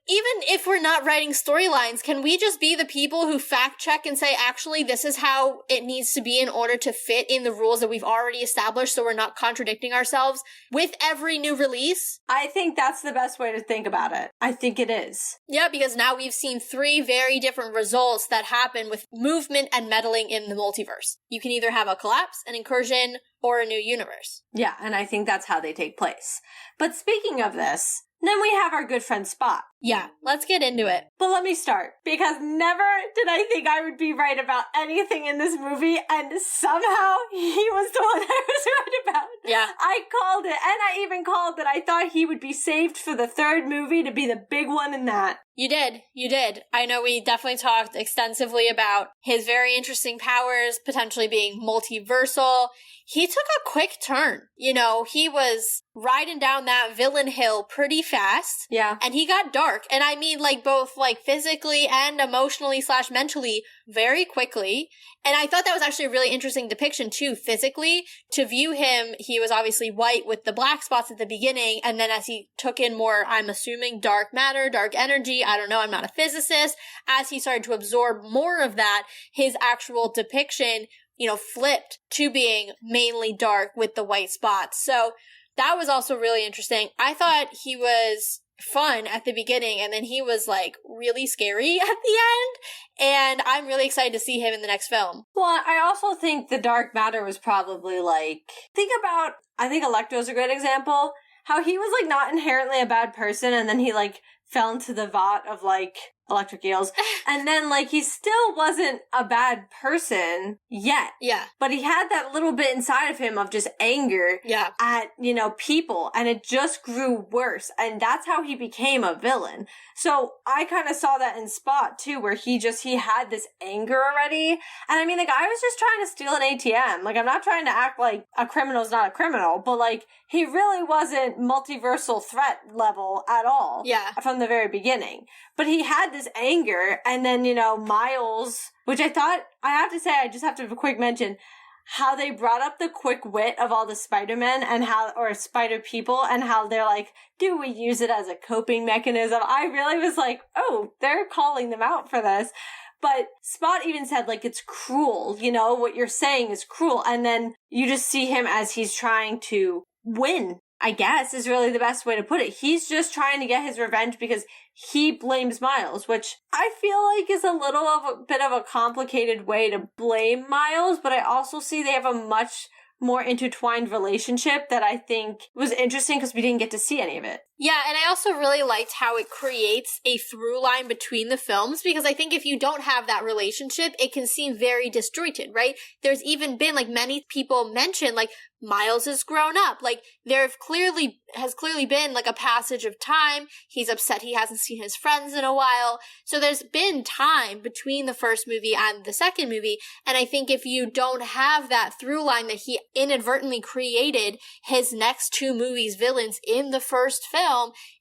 if we're not writing storylines, can we just be the people who fact check and say, actually, this is how it needs to be in order to fit in the rules that we've already established so we're not contradicting ourselves with every new release?
I think that's the best way to think about it. I think it is.
Yeah, because now we've seen 3 very different results that happen with movement and meddling in the multiverse. You can either have a collapse, an incursion, or a new universe.
Yeah, and I think that's how they take place. But speaking of this, then we have our good friend Spot.
Yeah, let's get into it.
But let me start, because never did I think I would be right about anything in this movie, and somehow he was the one I was right about.
Yeah.
I called it, and I even called that I thought he would be saved for the 3rd movie to be the big one in that.
You did. I know we definitely talked extensively about his very interesting powers, potentially being multiversal. He took a quick turn. You know, he was riding down that villain hill pretty fast.
Yeah.
And he got dark. And I mean, like, both, like, physically and emotionally / mentally very quickly. And I thought that was actually a really interesting depiction, too, physically. To view him, he was obviously white with the black spots at the beginning. And then as he took in more, I'm assuming, dark matter, dark energy, I don't know, I'm not a physicist. As he started to absorb more of that, his actual depiction, you know, flipped to being mainly dark with the white spots. So that was also really interesting. I thought he was fun at the beginning, and then he was, like, really scary at the end. And I'm really excited to see him in the next film.
Well, I also think the dark matter was probably, like, I think Electro's a great example. How he was, like, not inherently a bad person, and then he, like, fell into the vat of, like, electric eels. And then, like, he still wasn't a bad person yet.
Yeah.
But he had that little bit inside of him of just anger at, you know, people. And it just grew worse. And that's how he became a villain. So I kind of saw that in Spot, too, where he had this anger already. And I mean, the guy was just trying to steal an ATM. Like, I'm not trying to act like a criminal's not a criminal, but, like, he really wasn't multiversal threat level at all.
Yeah.
From the very beginning. But he had this anger, and then, you know, Miles, which I have to say, I just have to have a quick mention, how they brought up the quick wit of all the Spider-Men or Spider people, and how they're like, do we use it as a coping mechanism? I really was like, oh, they're calling them out for this. But Spot even said, like, it's cruel, you know, what you're saying is cruel. And then you just see him as he's trying to win, I guess, is really the best way to put it. He's just trying to get his revenge because he blames Miles, which I feel like is a bit of a complicated way to blame Miles, but I also see they have a much more intertwined relationship that I think was interesting because we didn't get to see any of it.
Yeah, and I also really liked how it creates a through line between the films, because I think if you don't have that relationship, it can seem very disjointed, right? There's even been, like, many people mention, like, Miles has grown up. Like, has clearly been, like, a passage of time. He's upset he hasn't seen his friends in a while. So there's been time between the first movie and the second movie. And I think if you don't have that through line that he inadvertently created his next two movies' villains in the first film,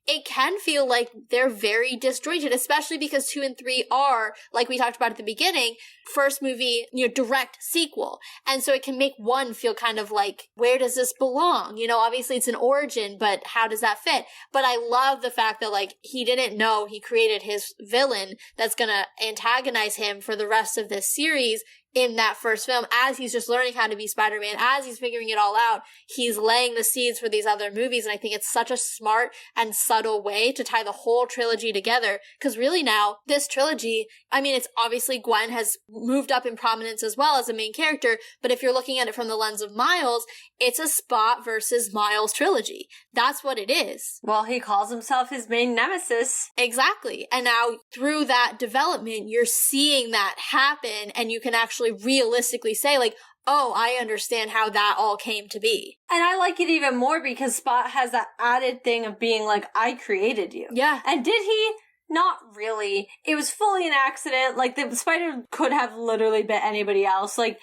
it can feel like they're very disjointed, especially because 2 and 3 are, like we talked about at the beginning, first movie, you know, direct sequel. And so it can make one feel kind of like, where does this belong? You know, obviously it's an origin, but how does that fit? But I love the fact that, like, he didn't know he created his villain that's gonna antagonize him for the rest of this series in that first film. As he's just learning how to be Spider-Man, as he's figuring it all out, he's laying the seeds for these other movies. And I think it's such a smart and subtle way to tie the whole trilogy together. Because really now, this trilogy, I mean, it's obviously Gwen has moved up in prominence as well as a main character, but if you're looking at it from the lens of Miles, it's a Spot versus Miles trilogy. That's what it is.
Well, he calls himself his main nemesis.
Exactly. And now through that development, you're seeing that happen, and you can actually realistically say, like, oh, I understand how that all came to be.
And I like it even more because Spot has that added thing of being like, I created you.
Yeah.
And did he? Not really. It was fully an accident. Like, the spider could have literally bit anybody else. Like,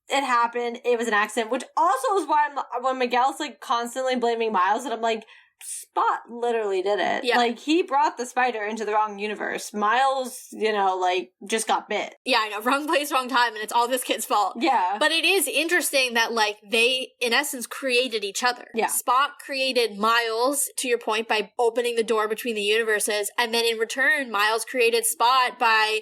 it happened. It was an accident, which also is why when Miguel's, like, constantly blaming Miles, and I'm like, Spot literally did it.
Yeah.
Like, he brought the spider into the wrong universe. Miles, you know, like, just got bit.
Yeah, I know. Wrong place, wrong time, and it's all this kid's fault.
Yeah.
But it is interesting that, like, they, in essence, created each other.
Yeah.
Spot created Miles, to your point, by opening the door between the universes, and then in return, Miles created Spot by,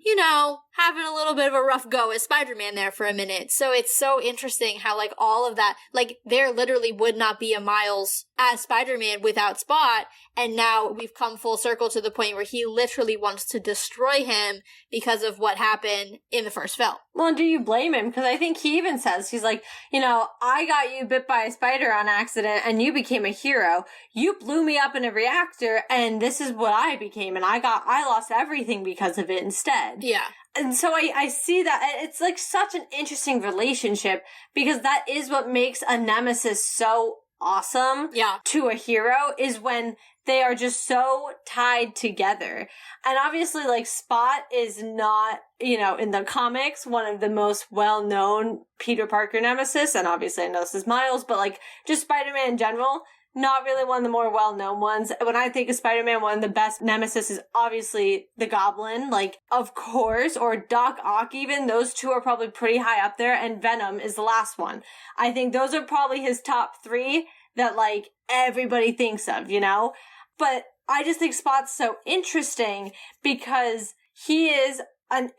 you know, having a little bit of a rough go as Spider-Man there for a minute. So it's so interesting how, like, all of that, like, there literally would not be a Miles as Spider-Man without Spot, and now we've come full circle to the point where he literally wants to destroy him because of what happened in the first film.
Well, and do you blame him? Because I think he even says, he's like, you know, I got you bit by a spider on accident and you became a hero. You blew me up in a reactor and this is what I became, and I lost everything because of it instead.
Yeah.
And so I see that it's like such an interesting relationship, because that is what makes a nemesis so awesome to a hero is when they are just so tied together. And obviously, like, Spot is not, in the comics, one of the most well-known Peter Parker nemesis, and obviously I know this is Miles, but, like, just Spider-Man in general, not really one of the more well-known ones. When I think of Spider-Man, one of the best nemesis is obviously the Goblin, like, of course, or Doc Ock even. Those two are probably pretty high up there, and Venom is the last one. I think those are probably his top 3 that, like, everybody thinks of, But I just think Spot's so interesting because he is an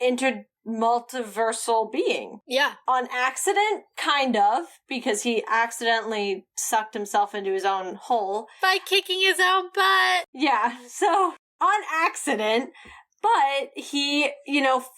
multiversal being.
Yeah.
On accident, kind of, because he accidentally sucked himself into his own hole.
By kicking his own butt.
Yeah, so on accident, but he,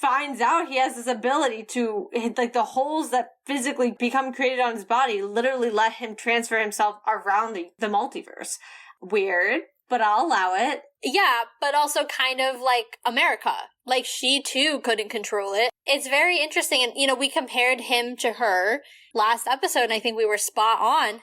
finds out he has this ability to, like, the holes that physically become created on his body literally let him transfer himself around the multiverse. Weird, but I'll allow it.
Yeah, but also kind of like America. Like, she too couldn't control it. It's very interesting. And, we compared him to her last episode, and I think we were spot on.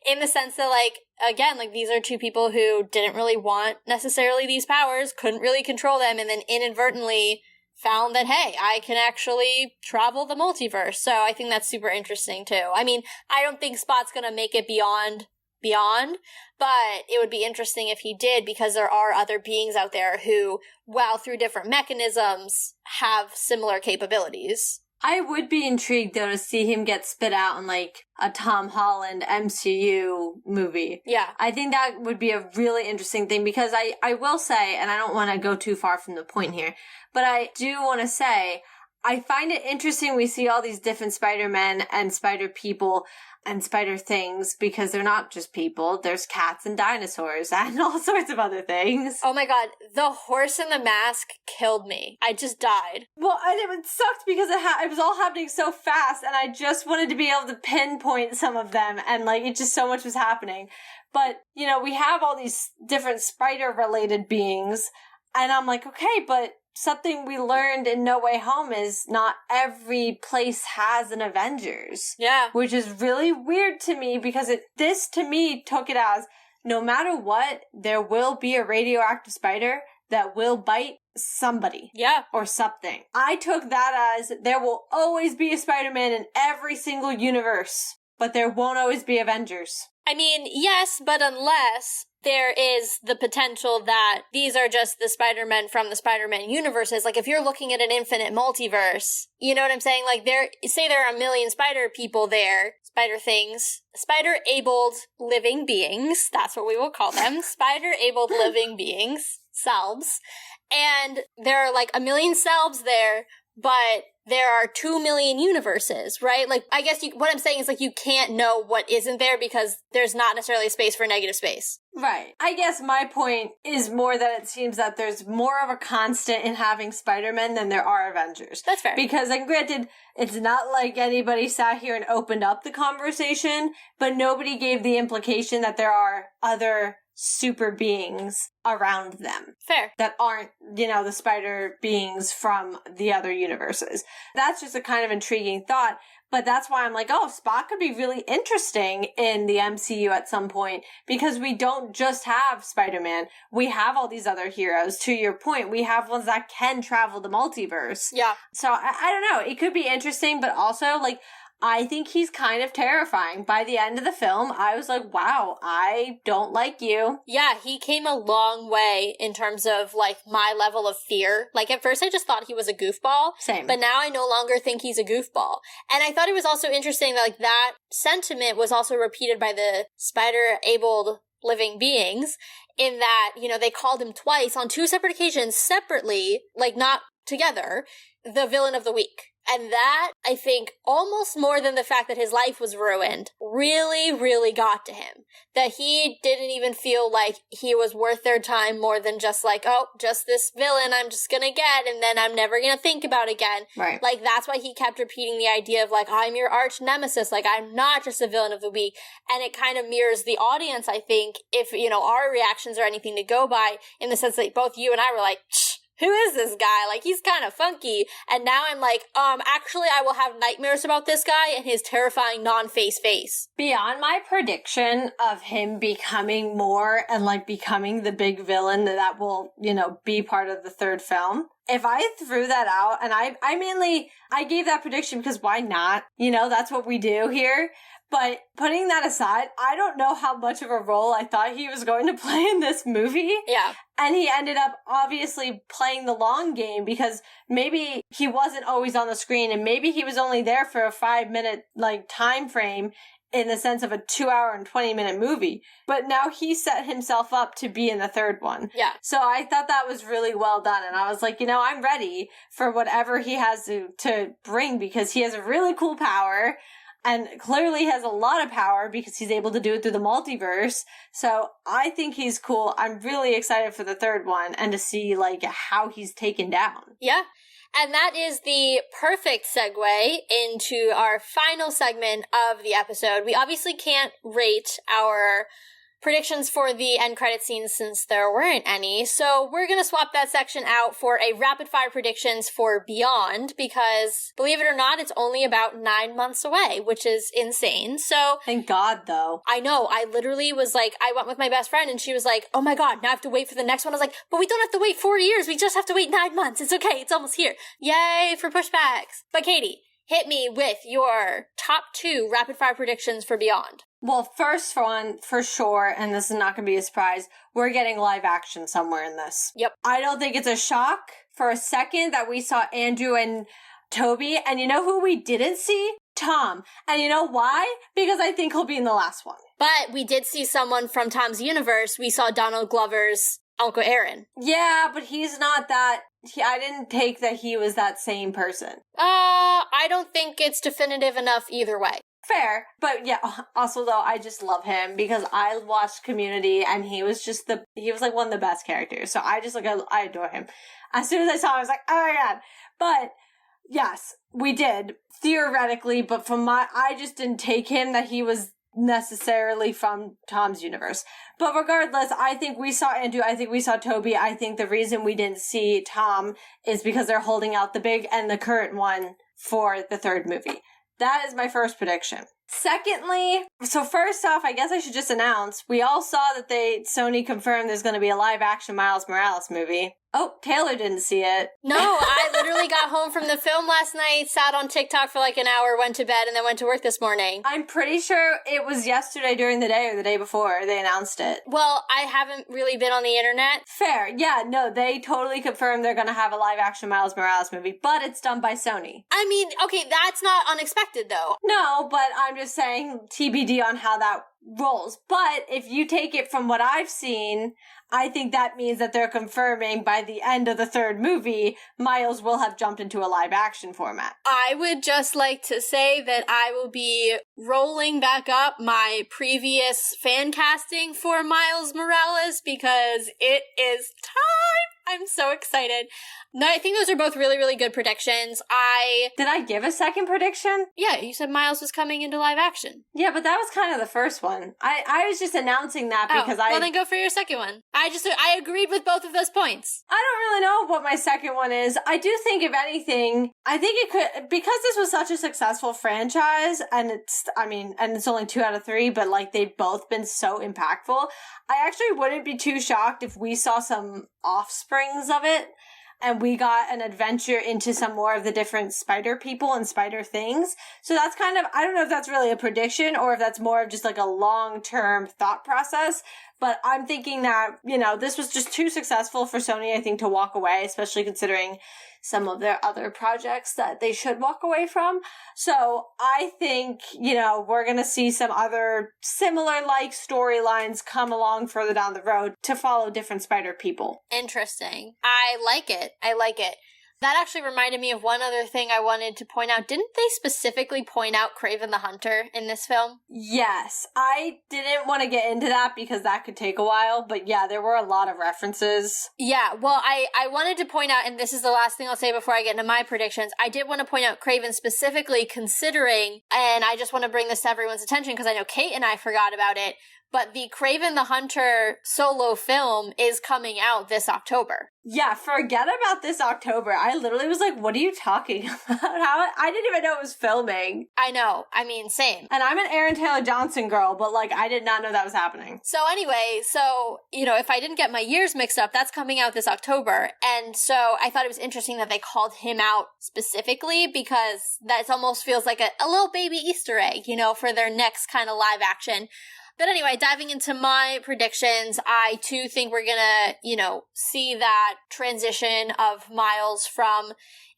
In the sense that, like, again, like, these are two people who didn't really want necessarily these powers, couldn't really control them, and then inadvertently found that, hey, I can actually travel the multiverse. So I think that's super interesting too. I mean, I don't think Spot's gonna make it beyond, but it would be interesting if he did, because there are other beings out there who, while through different mechanisms, have similar capabilities.
I would be intrigued, though, to see him get spit out in, like, a Tom Holland MCU movie.
Yeah.
I think that would be a really interesting thing, because I will say, and I don't want to go too far from the point here, but I do want to say, I find it interesting we see all these different Spider-Men and Spider-People and spider things, because they're not just people. There's cats and dinosaurs and all sorts of other things.
Oh my god, the horse in the mask killed me. I just died.
Well, and it sucked because it was all happening so fast, and I just wanted to be able to pinpoint some of them, and, like, it just so much was happening. But, we have all these different spider-related beings, and I'm like, okay, but something we learned in No Way Home is not every place has an Avengers.
Yeah.
Which is really weird to me, because this to me took it as, no matter what, there will be a radioactive spider that will bite somebody.
Yeah.
Or something. I took that as, there will always be a Spider-Man in every single universe, but there won't always be Avengers.
I mean, yes, but unless there is the potential that these are just the Spider-Men from the Spider-Man universes. Like, if you're looking at an infinite multiverse, you know what I'm saying? Like, say there are a million spider people there, spider things, spider-abled living beings, that's what we will call them, spider-abled living beings, selbs, and there are, like, a million selbs there, but there are 2 million universes, right? Like, I guess what I'm saying is, like, you can't know what isn't there because there's not necessarily a space for negative space.
Right. I guess my point is more that it seems that there's more of a constant in having Spider-Men than there are Avengers.
That's fair.
Because, and granted, it's not like anybody sat here and opened up the conversation, but nobody gave the implication that there are other super beings around them.
Fair.
That aren't, the spider beings from the other universes. That's just a kind of intriguing thought, but that's why I'm like, oh, Spot could be really interesting in the MCU at some point, because we don't just have Spider-Man. We have all these other heroes. To your point, we have ones that can travel the multiverse.
Yeah.
So I don't know. It could be interesting, but also, like, I think he's kind of terrifying. By the end of the film, I was like, wow, I don't like you.
Yeah, he came a long way in terms of, like, my level of fear. Like, at first I just thought he was a goofball.
Same.
But now I no longer think he's a goofball. And I thought it was also interesting that, like, that sentiment was also repeated by the spider-abled living beings, in that, they called him twice on 2 separate occasions separately, like, not together, the villain of the week. And that, I think, almost more than the fact that his life was ruined, really, really got to him. That he didn't even feel like he was worth their time more than just like, oh, just this villain I'm just gonna get, and then I'm never gonna think about again.
Right.
Like, that's why he kept repeating the idea of, like, I'm your arch nemesis, like, I'm not just a villain of the week. And it kind of mirrors the audience, I think, if, our reactions are anything to go by, in the sense that both you and I were like, shh, who is this guy? Like, he's kind of funky. And now I'm like, actually, I will have nightmares about this guy and his terrifying non-face face.
Beyond my prediction of him becoming more and like becoming the big villain that will, be part of the third film, if I threw that out, and I gave that prediction because why not? That's what we do here. But putting that aside, I don't know how much of a role I thought he was going to play in this movie.
Yeah.
And he ended up obviously playing the long game because maybe he wasn't always on the screen and maybe he was only there for a 5-minute time frame in the sense of a 2-hour and 20-minute movie. But now he set himself up to be in the third one.
Yeah.
So I thought that was really well done. And I was like, I'm ready for whatever he has to bring because he has a really cool power. And clearly has a lot of power because he's able to do it through the multiverse. So I think he's cool. I'm really excited for the third one and to see how he's taken down.
Yeah. And that is the perfect segue into our final segment of the episode. We obviously can't rate our predictions for the end credit scenes since there weren't any. So we're going to swap that section out for a rapid fire predictions for Beyond because, believe it or not, it's only about 9 months away, which is insane. So
thank God, though.
I know. I literally was like, I went with my best friend and she was like, oh my God, now I have to wait for the next one. I was like, but we don't have to wait 4 years. We just have to wait 9 months. It's okay. It's almost here. Yay for pushbacks. But Katie, hit me with your top 2 rapid fire predictions for Beyond.
Well, first one, for sure, and this is not going to be a surprise, we're getting live action somewhere in this.
Yep.
I don't think it's a shock for a second that we saw Andrew and Toby, and you know who we didn't see? Tom. And you know why? Because I think he'll be in the last one.
But we did see someone from Tom's universe. We saw Donald Glover's Uncle Aaron.
Yeah, but he's not that... I didn't take that he was that same person.
I don't think it's definitive enough either way.
Fair, but yeah, also though, I just love him because I watched Community and he was one of the best characters. So I just I adore him. As soon as I saw him, I was like, oh my God. But yes, we did theoretically, but I just didn't take him that he was necessarily from Tom's universe. But regardless, I think we saw Andrew, I think we saw Toby. I think the reason we didn't see Tom is because they're holding out the big and the current one for the third movie. That is my first prediction. Secondly, so first off, I guess I should just announce, we all saw that Sony confirmed there's going to be a live-action Miles Morales movie. Oh, Taylor didn't see it.
No, I literally got home from the film last night, sat on TikTok for an hour, went to bed, and then went to work this morning.
I'm pretty sure it was yesterday during the day or the day before they announced it.
Well, I haven't really been on the internet.
Fair. Yeah, no, they totally confirmed they're going to have a live-action Miles Morales movie, but it's done by Sony.
I mean, okay, that's not unexpected, though.
No, but I'm just saying TBD on how that rolls. But if you take it from what I've seen, I think that means that they're confirming by the end of the third movie, Miles will have jumped into a live action format.
I would just like to say that I will be rolling back up my previous fan casting for Miles Morales because it is time. I'm so excited. No, I think those are both really, really good predictions. Did I give a second prediction? Yeah, you said Miles was coming into live action.
Yeah, but that was kind of the first one. I was just announcing that because
well, then go for your second one. I agreed with both of those points.
I don't really know what my second one is. I do think, if anything, I think it could, because this was such a successful franchise, and it's only 2 out of 3, but they've both been so impactful, I actually wouldn't be too shocked if we saw some offsprings of it. And we got an adventure into some more of the different spider people and spider things. So that's kind of, I don't know if that's really a prediction or if that's more of just a long-term thought process. But I'm thinking that, this was just too successful for Sony, I think, to walk away, especially considering some of their other projects that they should walk away from. So I think, we're going to see some other similar storylines come along further down the road to follow different spider people.
Interesting. I like it. That actually reminded me of one other thing I wanted to point out. Didn't they specifically point out Kraven the Hunter in this film?
Yes. I didn't want to get into that because that could take a while, but yeah, there were a lot of references.
Yeah, well, I wanted to point out, and this is the last thing I'll say before I get into my predictions, I did want to point out Kraven specifically considering, and I just want to bring this to everyone's attention because I know Kate and I forgot about it, but the Kraven the Hunter solo film is coming out this October.
Yeah, forget about this October. I literally was like, what are you talking about? How I didn't even know it was filming.
I know. I mean, same.
And I'm an Aaron Taylor Johnson girl, but like, I did not know that was happening.
So anyway, if I didn't get my years mixed up, that's coming out this October. And so I thought it was interesting that they called him out specifically, because that almost feels like a little baby Easter egg, for their next kind of live action. But anyway, diving into my predictions, I too think we're gonna, see that transition of Miles from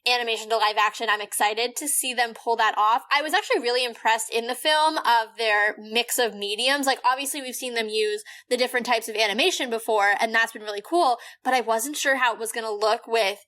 animation to live action. I'm excited to see them pull that off. I was actually really impressed in the film of their mix of mediums. Like, obviously we've seen them use the different types of animation before, and that's been really cool, but I wasn't sure how it was going to look with,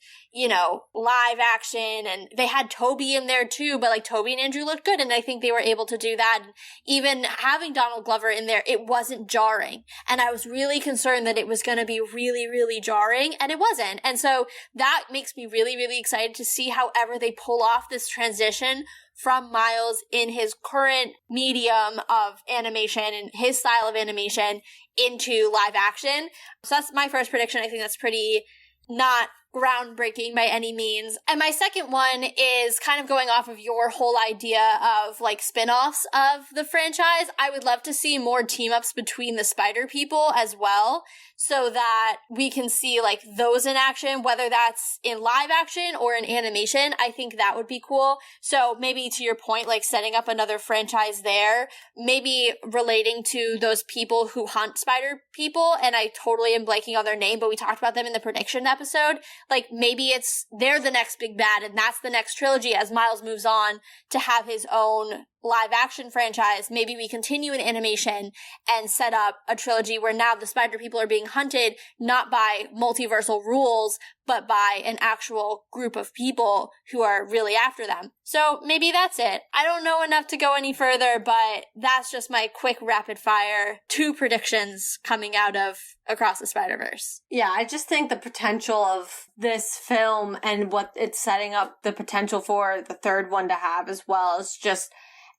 live action, and they had Toby in there too, but like Toby and Andrew looked good, and I think they were able to do that. And even having Donald Glover in there, it wasn't jarring, and I was really concerned that it was going to be really, really jarring, and it wasn't. And so that makes me really, really excited to see however they pull off this transition from Miles in his current medium of animation and his style of animation into live action. So that's my first prediction. I think that's pretty not groundbreaking by any means. And my second one is kind of going off of your whole idea of like spin-offs of the franchise. I would love to see more team-ups between the Spider People as well, so that we can see like those in action, whether that's in live action or in animation. I think that would be cool. So maybe to your point, like setting up another franchise there, maybe relating to those people who hunt Spider People, and I totally am blanking on their name, but we talked about them in the prediction episode. Like, maybe they're the next big bad, and that's the next trilogy as Miles moves on to have his own live action franchise. Maybe we continue in animation and set up a trilogy where now the Spider People are being hunted not by multiversal rules, but by an actual group of people who are really after them. So maybe that's it. I don't know enough to go any further, but that's just my quick rapid fire 2 predictions coming out of Across the Spider-Verse.
Yeah, I just think the potential of this film and what it's setting up the potential for the third one to have as well is just,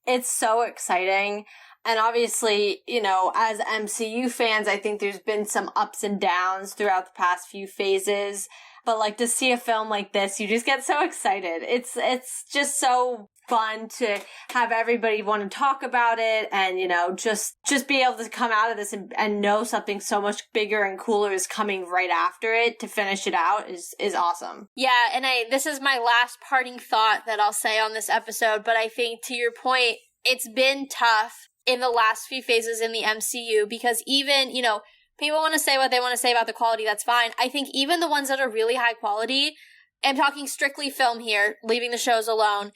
it's so exciting. And obviously, as MCU fans, I think there's been some ups and downs throughout the past few phases. But like, to see a film like this, you just get so excited. It's just so fun to have everybody want to talk about it, and just be able to come out of this and know something so much bigger and cooler is coming right after it to finish it out is awesome.
Yeah, and this is my last parting thought that I'll say on this episode, but I think to your point, it's been tough in the last few phases in the MCU, because even, people want to say what they want to say about the quality, that's fine. I think even the ones that are really high quality, I'm talking strictly film here, leaving the shows alone,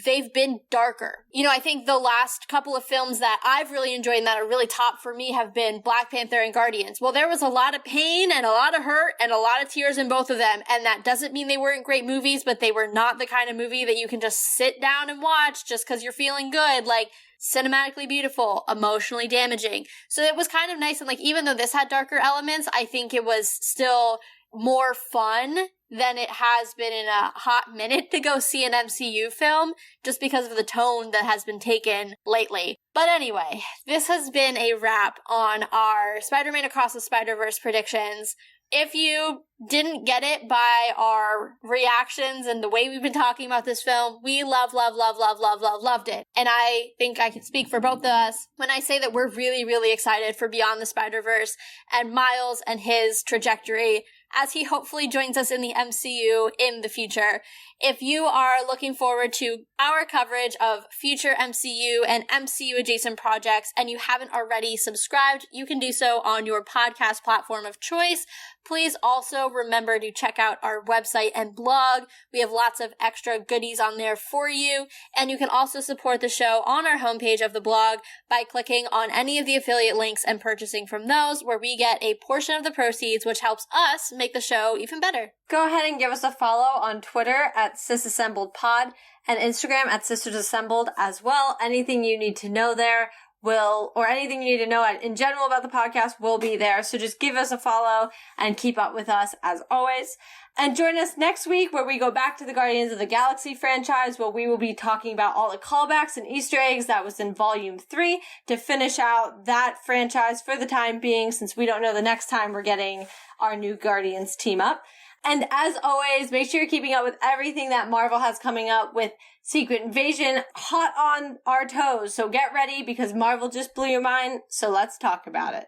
they've been darker. I think the last couple of films that I've really enjoyed and that are really top for me have been Black Panther and Guardians. Well, there was a lot of pain and a lot of hurt and a lot of tears in both of them, and that doesn't mean they weren't great movies, but they were not the kind of movie that you can just sit down and watch just because you're feeling good. Like, cinematically beautiful, emotionally damaging. So it was kind of nice, and like, even though this had darker elements, I think it was still more fun than it has been in a hot minute to go see an MCU film, just because of the tone that has been taken lately. But anyway, this has been a wrap on our Spider-Man Across the Spider-Verse predictions. If you didn't get it by our reactions and the way we've been talking about this film, we loved it. And I think I can speak for both of us when I say that we're really, really excited for Beyond the Spider-Verse and Miles and his trajectory as he hopefully joins us in the MCU in the future. If you are looking forward to our coverage of future MCU and MCU adjacent projects and you haven't already subscribed, you can do so on your podcast platform of choice. Please also remember to check out our website and blog. We have lots of extra goodies on there for you. And you can also support the show on our homepage of the blog by clicking on any of the affiliate links and purchasing from those, where we get a portion of the proceeds, which helps us make the show even better.
Go ahead and give us a follow on Twitter at SisAssembledPod and Instagram at SistersAssembled as well. Anything you need to know there, or anything you need to know in general about the podcast will be there. So just give us a follow and keep up with us as always. And join us next week where we go back to the Guardians of the Galaxy franchise, where we will be talking about all the callbacks and Easter eggs that was in Volume 3 to finish out that franchise for the time being, since we don't know the next time we're getting our new Guardians team up. And as always, make sure you're keeping up with everything that Marvel has coming up with Secret Invasion hot on our toes. So get ready because Marvel just blew your mind. So let's talk about it.